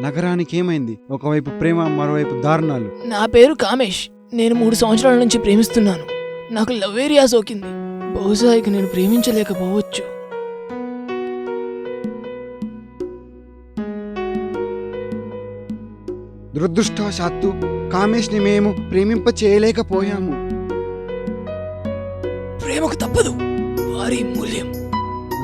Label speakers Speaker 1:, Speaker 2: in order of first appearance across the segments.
Speaker 1: నగరానికి ఏమైంది? ఒకవైపు ప్రేమ, మరోవైపు దారుణాలు.
Speaker 2: నా పేరు కామేష్. నేను 3 సంవత్సరాల నుంచి ప్రేమిస్తున్నాను. నాకు లవ్ ఏరియా సోకింది. బహుశా ఇక నేను ప్రేమించలేకపోవచ్చు.
Speaker 1: దురదృష్టవశాత్తు కామేష్ని మేము ప్రేమింప చేయలేకపోయాము.
Speaker 2: ప్రేమకు తప్పదు, భారీ మూల్యం.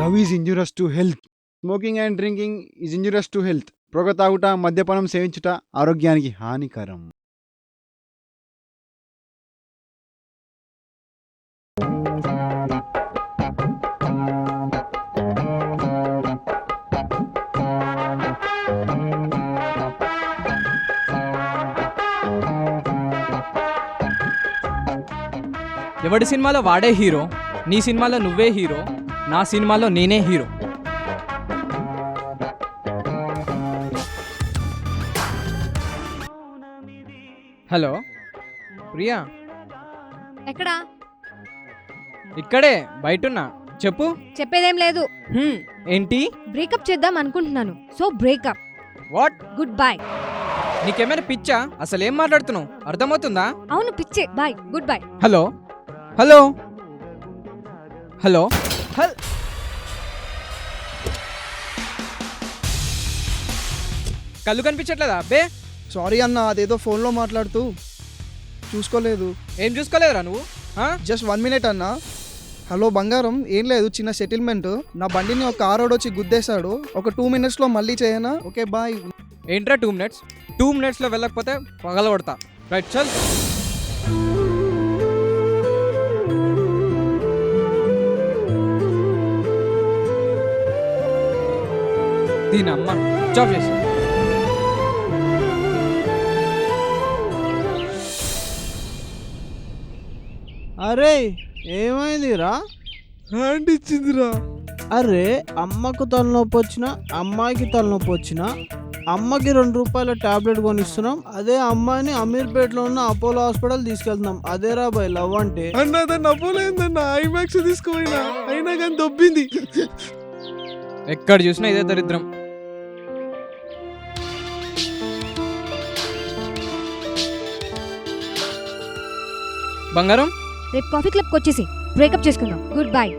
Speaker 1: Love is injurious to health. Smoking and drinking is injurious to health. పొగ తాగుట, మద్యపానం సేవించుట ఆరోగ్యానికి హానికరం.
Speaker 3: ఎవడి సినిమాలో వాడే హీరో, నీ సినిమాలో నువ్వే హీరో, నా సినిమాలో నేనే హీరో. హలో ప్రియా,
Speaker 4: ఎక్కడా?
Speaker 3: ఇక్కడే బయటున్నా. చెప్పు.
Speaker 4: చెప్పేదేం లేదు.
Speaker 3: ఏంటి?
Speaker 4: బ్రేకప్ చేద్దాం అనుకుంటున్నాను. So breakup.
Speaker 3: What?
Speaker 4: Goodbye.
Speaker 3: నీకేమైనా పిచ్చా? అసలు ఏం మాట్లాడుతున్నావు? అర్థమవుతుందా?
Speaker 4: అవును పిచ్చే. Bye. Goodbye.
Speaker 3: Hello hello hello కళ్ళు కనిపించట్లేదా బే?
Speaker 5: సారీ అన్న, అదేదో ఫోన్లో మాట్లాడుతూ చూసుకోలేదు.
Speaker 3: ఏం చూసుకోలేదురా నువ్వు?
Speaker 5: జస్ట్ 1 మినిట్ అన్న. హలో బంగారం, ఏం లేదు, చిన్న సెటిల్మెంట్. నా బండిని ఒక కారోడు వచ్చి గుద్దేశాడు. ఒక 2 మినిట్స్లో మళ్ళీ చేయనా? Okay bye.
Speaker 3: ఏంట్రా 2 మినిట్స్? 2 మినిట్స్లో వెళ్ళకపోతే పగల కొడతా. రైట్ చల్. దీనమ్మ జాబ్ చేసి.
Speaker 6: అరే ఏమైందిరా?
Speaker 5: హ్యాండ్ ఇచ్చిందిరా.
Speaker 6: అరే అమ్మకు తలనొప్పి వచ్చినా అమ్మాయికి తలనొప్పి వచ్చినా అమ్మకి 2 రూపాయల టాబ్లెట్ కొనిస్తున్నాం. అదే అమ్మాయిని అమీర్పేటలో ఉన్న అపోలో హాస్పిటల్ తీసుకెళ్తున్నాం. అదేరా బాయ్ లవ్ అంటే.
Speaker 5: అన్న దాన్ని అవ్వలేదన్న, ఐమాక్స్ తీసుకుపోయినా అయినా కానీ దొబ్బింది.
Speaker 3: ఎక్కడ చూసినా ఇదే దరిద్రం. బంగారం,
Speaker 4: రేపు కాఫీ క్లబ్కి వచ్చేసి బ్రేకప్ చేసుకుందాం. Good bye.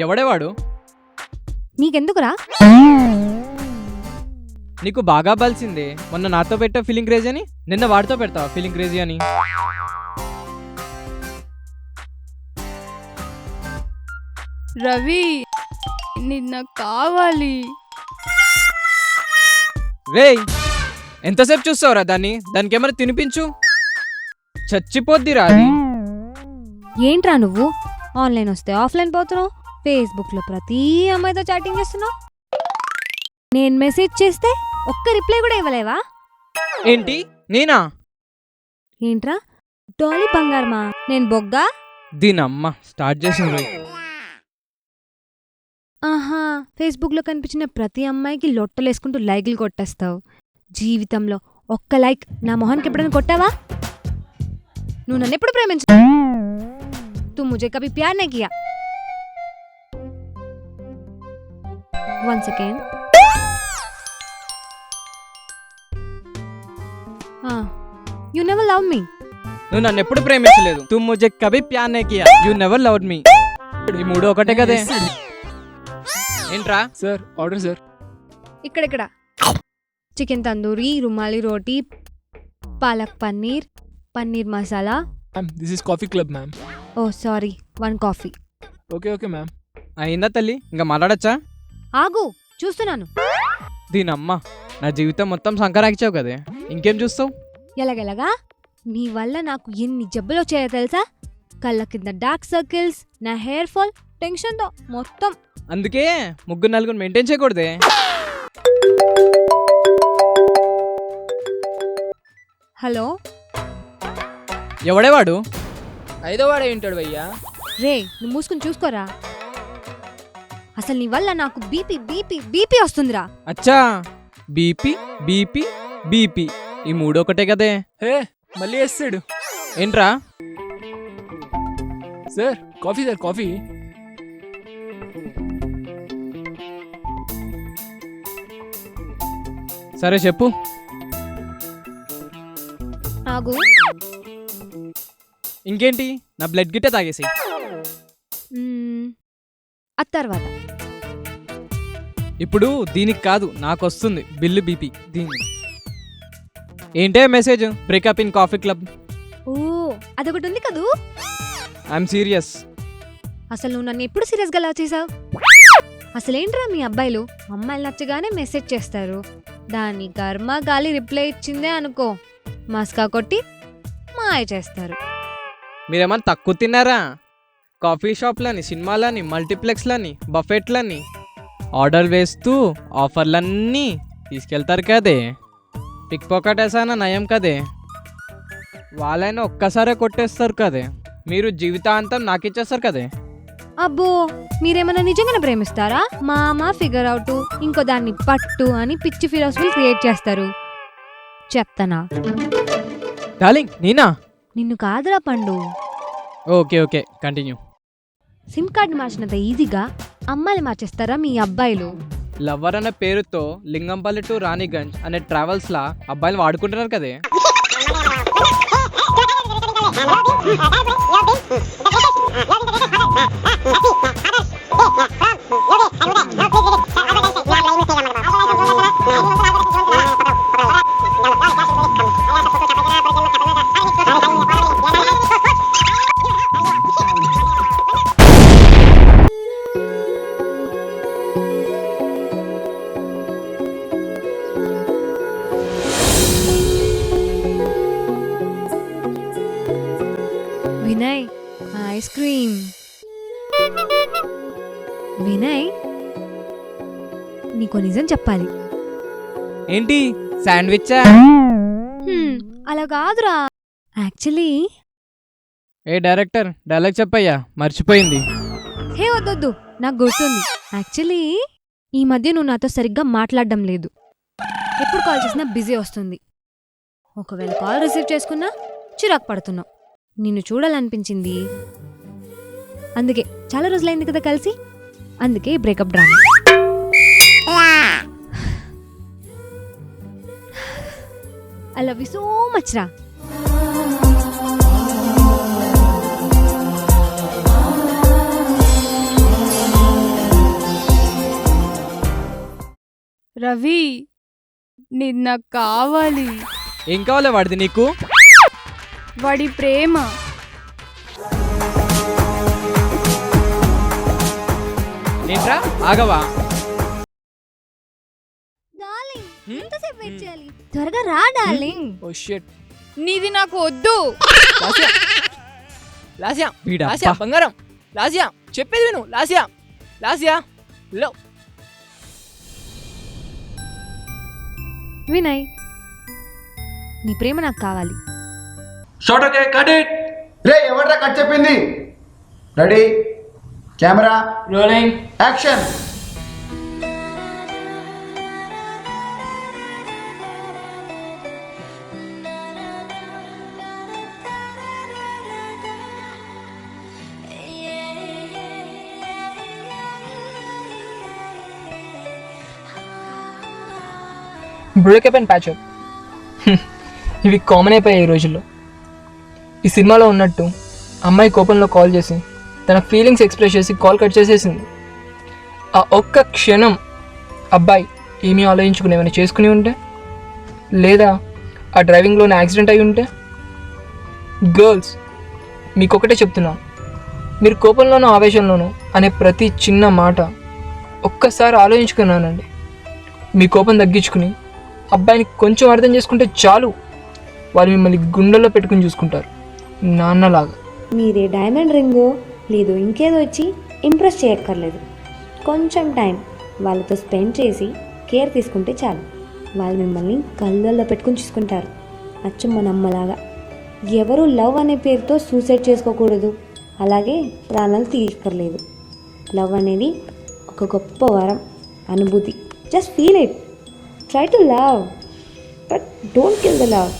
Speaker 3: ఎవడేవాడు?
Speaker 4: నీకెందుకురా?
Speaker 3: నీకు బాగా బలిసిందే. మొన్న నాతో పెట్టా ఫీలింగ్ క్రేజీ అని, నిన్న వాడితో పెడతావా ఫీలింగ్ క్రేజీ అని?
Speaker 7: రవి నిన్న కావాలి.
Speaker 3: రేయ్ ఎంతసేపు చూస్తావురా దాన్ని? దానికి ఏమైనా తినిపించు, చచ్చిపోద్దిరా అది.
Speaker 4: ఏంట్రా నువ్వు ఆన్లైన్ వస్తే ఆఫ్లైన్ పోతున్నావు? ఫేస్బుక్లో ప్రతి అమ్మాయితో చాటింగ్ చేస్తున్నావు. నేను మెసేజ్ చేస్తే ఒక్క రిప్లై కూడా ఇవ్వలేవా?
Speaker 3: ఏంటి నేనా?
Speaker 4: ఏంట్రా డాలీ బంగారమా? నేను బొగ్గా?
Speaker 3: దీనమ్మ స్టార్ట్ చేసింది.
Speaker 4: ఆహా, ఫేస్బుక్లో కనిపించిన ప్రతి అమ్మాయికి లొట్టలేసుకుంటూ లైక్లు కొట్టేస్తావు. జీవితంలో ఒక్క లైక్ నా మొహానికి ఎప్పుడైనా కొట్టావా? నువ్వు నన్ను ఎప్పుడు ప్రేమించు. तू मुझे कभी प्यार नहीं किया. 1 second. You never loved me.
Speaker 3: నువ్వు నన్ను ఎప్పుడు ప్రేమించలేదు. తు ముझे कभी प्यार नहीं किया. You never loved me. ఈ మూడు ఒకటే కదే. ఏంట్రా?
Speaker 2: Sir order sir.
Speaker 4: ఇక్కడ chicken tandoori, rumali roti, palak paneer, paneer masala.
Speaker 2: Ma'am this is coffee club ma'am.
Speaker 4: Oh sorry, 1 coffee.
Speaker 2: Okay ma'am.
Speaker 3: అయిందా తల్లి, ఇంకా మాట్లాడచ్చా?
Speaker 4: ఆగు, చూస్తున్నాను.
Speaker 3: దీనమ్మ, నా జీవితం మొత్తం సంకరాకిచ్చావు కదే, ఇంకేం చూస్తావు?
Speaker 4: ఎలాగెలాగా? నీ వల్ల నాకు ఎన్ని జబ్బులు వచ్చాయో తెలుసా? కళ్ళ కింద డార్క్ సర్కిల్స్, నా హెయిర్ ఫాల్, టెన్షన్తో మొత్తం.
Speaker 3: అందుకే 3-4 మెయింటైన్ చేయకూడదే.
Speaker 4: హలో,
Speaker 3: ఎవడే వాడు?
Speaker 2: 5వ వాడే ఉంటాడు భయ్యా.
Speaker 4: రే నువ్వు మూసుకుని చూసుకోరా. అసలు నీ వల్ల నాకు బీపీ బీపీ బీపీ వస్తుందిరా.
Speaker 3: అచ్చా, బీపీ బీపీ బీపీ ఈ 3 ఒకటే కదే.
Speaker 2: హే మళ్ళీ వేస్తాడు.
Speaker 3: ఏంట్రా?
Speaker 2: Sir coffee, sir coffee.
Speaker 3: సరే చెప్పు.
Speaker 4: ఆగు.
Speaker 3: ఇంకేంటి, నా బ్లడ్ గిట్టే తాగేసి.
Speaker 4: ఆ తర్వాత
Speaker 3: ఇప్పుడు దీనికి కాదు, నాకు వస్తుంది బిల్లు బీపీ. దీన్ని ఏంటే message, breakup in coffee club.
Speaker 4: Oh అదొకటి ఉంది కదూ.
Speaker 3: I'm serious.
Speaker 4: అసలు నువ్వు నన్ను ఎప్పుడు సీరియస్గా లవ్ చేసావు? అసలేంట్రా మీ అబ్బాయిలు అమ్మాయిలు నచ్చగానే మెసేజ్ చేస్తారు, దాని కర్మ గాలి రిప్లై ఇచ్చిందే అనుకో మస్కా కొట్టి మాయ చేస్తారు.
Speaker 3: మీరేమన్నా తక్కువ తిన్నారా? కాఫీ షాప్లని, సినిమాలని, మల్టీప్లెక్స్లని, బఫెట్లని ఆర్డర్ వేస్తూ ఆఫర్లన్నీ తీసుకెళ్తారు కదే. పిక్ పాకెట్ వేసానా నయం కదే, వాళ్ళైనా ఒక్కసారే కొట్టేస్తారు కదే, మీరు జీవితాంతం నాకు ఇచ్చేస్తారు కదే.
Speaker 4: అబ్బో, మీరేమన్నా నిజంగానే ప్రేమిస్తారా? మామ ఫిగర్ అవుట్, ఇంకో దాన్ని పట్టు అని పిచ్చి ఫిలాసఫీలు క్రియేట్ చేస్తారు. చెప్తానా?
Speaker 3: డార్లింగ్ నేనా?
Speaker 4: నిన్ను కాదురా పండు.
Speaker 3: Okay continue.
Speaker 4: సిమ్ కార్డు మార్చినంత ఈజీగా అమ్మాయిలు మార్చేస్తారా మీ అబ్బాయిలు?
Speaker 3: లవ్వర్ అనే పేరుతో లింగంపల్లి టు రాణిగంజ్ అనే ట్రావెల్స్లా అబ్బాయిలు వాడుకుంటున్నారు కదే.
Speaker 4: Vinay, ice cream. వినయ్, నీకు నిజం చెప్పాలి.
Speaker 3: ఏంటి, శాండ్విచ్చా?
Speaker 4: అలా కాదురా, యాక్చువల్లీ.
Speaker 3: ఏ డైరెక్టర్, డైలాగ్ చెప్పయ్యా, మర్చిపోయింది.
Speaker 4: హే వద్దొద్దు, నాకు గుర్తుంది. యాక్చువల్లీ ఈ మధ్య నువ్వు నాతో సరిగ్గా మాట్లాడడం లేదు. ఎప్పుడు కాల్ చేసినా బిజీ వస్తుంది. ఒకవేళ కాల్ రిసీవ్ చేసుకున్నా చిరాకు పడుతున్నావు. నిన్ను చూడాలనిపించింది, అందుకే. చాలా రోజులైంది కదా కలిసి, అందుకే breakup drama. I love you so much రా.
Speaker 7: రవి, నిన్న కావాలి.
Speaker 3: ఏం కావాలి వాడిది నీకు?
Speaker 7: వాడి ప్రేమ.
Speaker 3: ఏంట్రా, ఆగవా?
Speaker 4: త్వరగా రా డార్లింగ్.
Speaker 2: Oh shit.
Speaker 7: నీది నాకు వద్దు.
Speaker 2: లాస్యా
Speaker 3: వీడా
Speaker 2: లాస్యా
Speaker 3: అబ్బా.
Speaker 2: బంగారం, లాస్యా చెప్పేది విను. లాస్యా లో.
Speaker 4: వినయ్, నీ ప్రేమ నాకు కావాలి.
Speaker 8: Shot okay, cut it. రే ఎవడ్రా కట్ చెప్పింది? Ready, camera
Speaker 2: rolling,
Speaker 8: action.
Speaker 2: Breakup and patchup ఇవి కామన్ అయిపోయాయి ఈ రోజుల్లో. ఈ సినిమాలో ఉన్నట్టు అమ్మాయి కోపంలో కాల్ చేసి తన ఫీలింగ్స్ ఎక్స్ప్రెస్ చేసి కాల్ కట్ చేసేసింది. ఆ ఒక్క క్షణం అబ్బాయి ఏమీ ఆలోచించుకుని ఏమైనా చేసుకుని ఉంటే లేదా ఆ డ్రైవింగ్లోనే యాక్సిడెంట్ అయి ఉంటే? గర్ల్స్, మీకొకటే చెప్తున్నాను, మీరు కోపంలోనూ ఆవేశంలోనూ అనే ప్రతి చిన్న మాట ఒక్కసారి ఆలోచించుకున్నానండి. మీ కోపం తగ్గించుకుని అబ్బాయిని కొంచెం అర్థం చేసుకుంటే చాలు, వాళ్ళు మిమ్మల్ని గుండెల్లో పెట్టుకుని చూసుకుంటారు, నాన్నలాగా.
Speaker 4: మీరే డైమండ్ రింగో లేదో ఇంకేదో వచ్చి ఇంప్రెస్ చేయక్కర్లేదు. కొంచెం టైం వాళ్ళతో స్పెండ్ చేసి కేర్ తీసుకుంటే చాలు, వాళ్ళు మిమ్మల్ని కళ్ళల్లో పెట్టుకుని చూసుకుంటారు, అచ్చం మన అమ్మలాగా. ఎవరు లవ్ అనే పేరుతో సూసైడ్ చేసుకోకూడదు, అలాగే ప్రాణాలు తీయక్కర్లేదు. లవ్ అనేది ఒక గొప్ప వరం, అనుభూతి. Just feel it, try to love but don't kill the love.